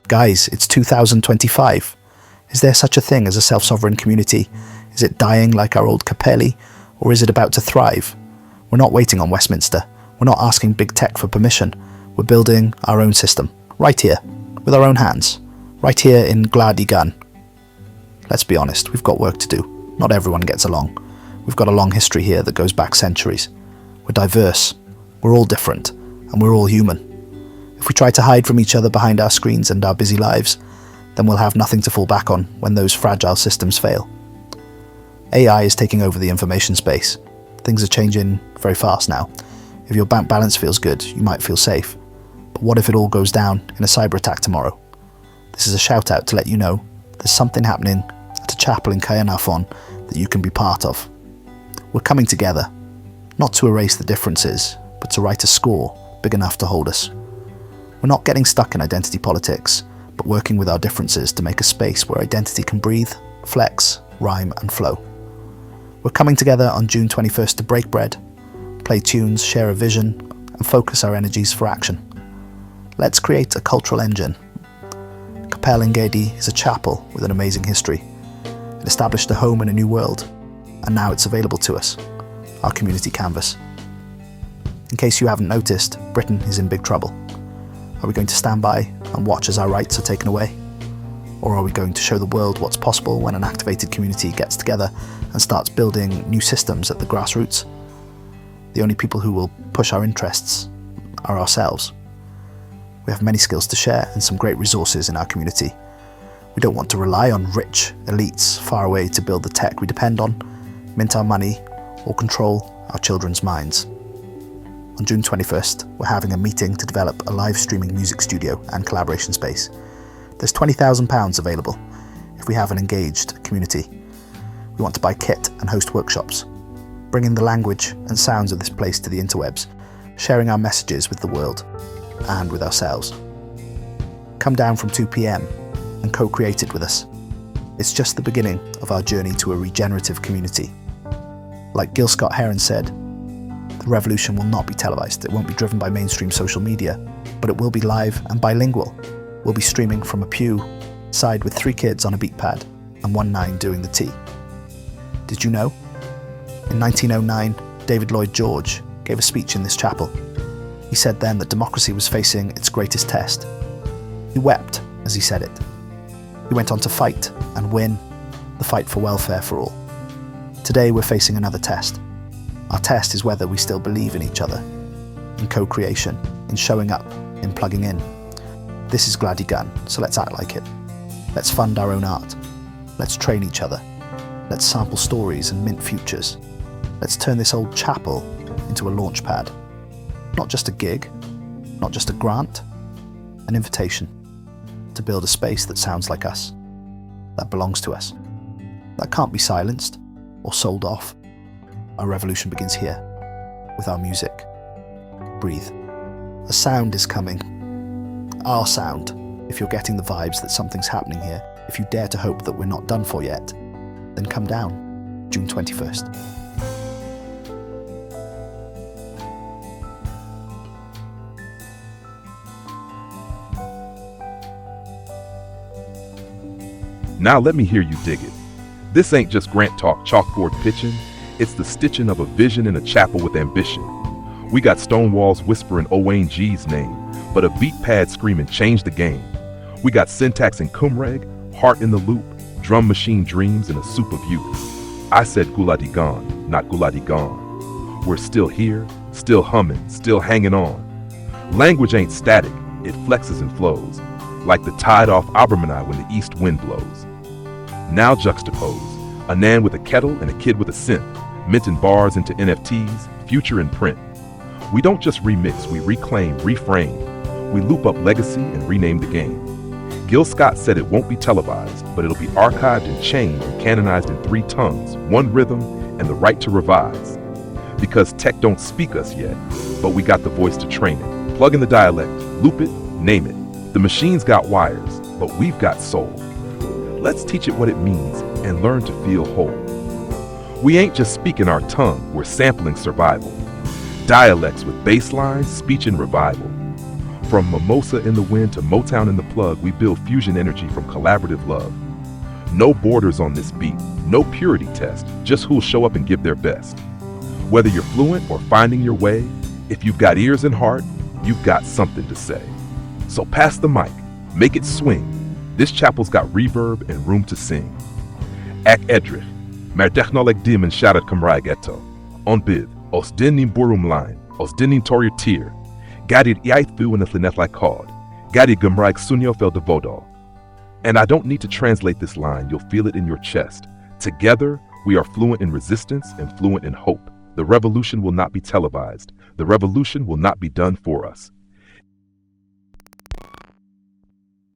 Guys, it's 2025. Is there such a thing as a self-sovereign community? Is it dying like our old Capel, or is it about to thrive? We're not waiting on Westminster. We're not asking big tech for permission. We're building our own system, right here, with our own hands, right here in Gwlad y Gân. Let's be honest, we've got work to do. Not everyone gets along. We've got a long history here that goes back centuries. We're diverse, we're all different, and we're all human. If we try to hide from each other behind our screens and our busy lives, then we'll have nothing to fall back on when those fragile systems fail. AI is taking over the information space. Things are changing very fast now. If your bank balance feels good, you might feel safe. But what if it all goes down in a cyber attack tomorrow? This is a shout out to let you know there's something happening at a chapel in Caernarfon that you can be part of. We're coming together, not to erase the differences, but to write a score big enough to hold us. We're not getting stuck in identity politics, but working with our differences to make a space where identity can breathe, flex, rhyme and flow. We're coming together on June 21st to break bread, play tunes, share a vision, and focus our energies for action. Let's create a cultural engine. Capel Engedi is a chapel with an amazing history. It established a home in a new world, and now it's available to us, our community canvas. In case you haven't noticed, Britain is in big trouble. Are we going to stand by and watch as our rights are taken away? Or are we going to show the world what's possible when an activated community gets together and starts building new systems at the grassroots? The only people who will push our interests are ourselves. We have many skills to share and some great resources in our community. We don't want to rely on rich elites far away to build the tech we depend on, mint our money, or control our children's minds. On June 21st, we're having a meeting to develop a live streaming music studio and collaboration space. There's £20,000 available if we have an engaged community. We want to buy kit and host workshops, bringing the language and sounds of this place to the interwebs, sharing our messages with the world and with ourselves. Come down from 2 p.m. and co-create it with us. It's just the beginning of our journey to a regenerative community. Like Gil Scott-Heron said, the revolution will not be televised. It won't be driven by mainstream social media, but it will be live and bilingual. We'll be streaming from a pew, side with 3 kids on a beat pad and 1 doing the tea. Did you know? In 1909, David Lloyd George gave a speech in this chapel. He said then that democracy was facing its greatest test. He wept as he said it. He went on to fight and win the fight for welfare for all. Today we're facing another test. Our test is whether we still believe in each other, in co-creation, in showing up, in plugging in. This is Gwlad y Gân, so let's act like it. Let's fund our own art. Let's train each other. Let's sample stories and mint futures. Let's turn this old chapel into a launch pad. Not just a gig, not just a grant, an invitation to build a space that sounds like us, that belongs to us, that can't be silenced or sold off. Our revolution begins here, with our music. Breathe. A sound is coming. Our sound. If you're getting the vibes that something's happening here, if you dare to hope that we're not done for yet, then come down, June 21st. Now let me hear you dig it. This ain't just Grant talk chalkboard pitching. It's the stitching of a vision in a chapel with ambition. We got stone walls whispering Owain G's name, but a beat pad screaming change the game. We got syntax and cumreg, heart in the loop, drum machine dreams and a soup of youth. I said Gwlad y Gân, not Gwlad y Gân. We're still here, still humming, still hanging on. Language ain't static, it flexes and flows, like the tide off Abermanai when the east wind blows. Now juxtapose, a nan with a kettle and a kid with a synth, minting bars into NFTs, future in print. We don't just remix, we reclaim, reframe. We loop up legacy and rename the game. Gil Scott said it won't be televised, but it'll be archived and chained and canonized in 3 tongues, 1 rhythm, and the right to revise. Because tech don't speak us yet, but we got the voice to train it. Plug in the dialect, loop it, name it. The machine's got wires, but we've got soul. Let's teach it what it means and learn to feel whole. We ain't just speaking our tongue, we're sampling survival. Dialects with bass lines, speech and revival. From mimosa in the wind to Motown in the plug, we build fusion energy from collaborative love. No borders on this beat, no purity test, just who'll show up and give their best. Whether you're fluent or finding your way, if you've got ears and heart, you've got something to say. So pass the mic, make it swing. This chapel's got reverb and room to sing. Ac edrych, mae'r technoleg dim yn siarad Cymraeg eto. Ond bydd, os dyn ni'n bwrw mlaen, os dyn ni'n torri'r tir, gadi'r iaith fyw yn y llinellau cod, gadi'r Gymraeg swnio fel dyfodol. And I don't need to translate this line, you'll feel it in your chest. Together, we are fluent in resistance and fluent in hope. The revolution will not be televised. The revolution will not be done for us.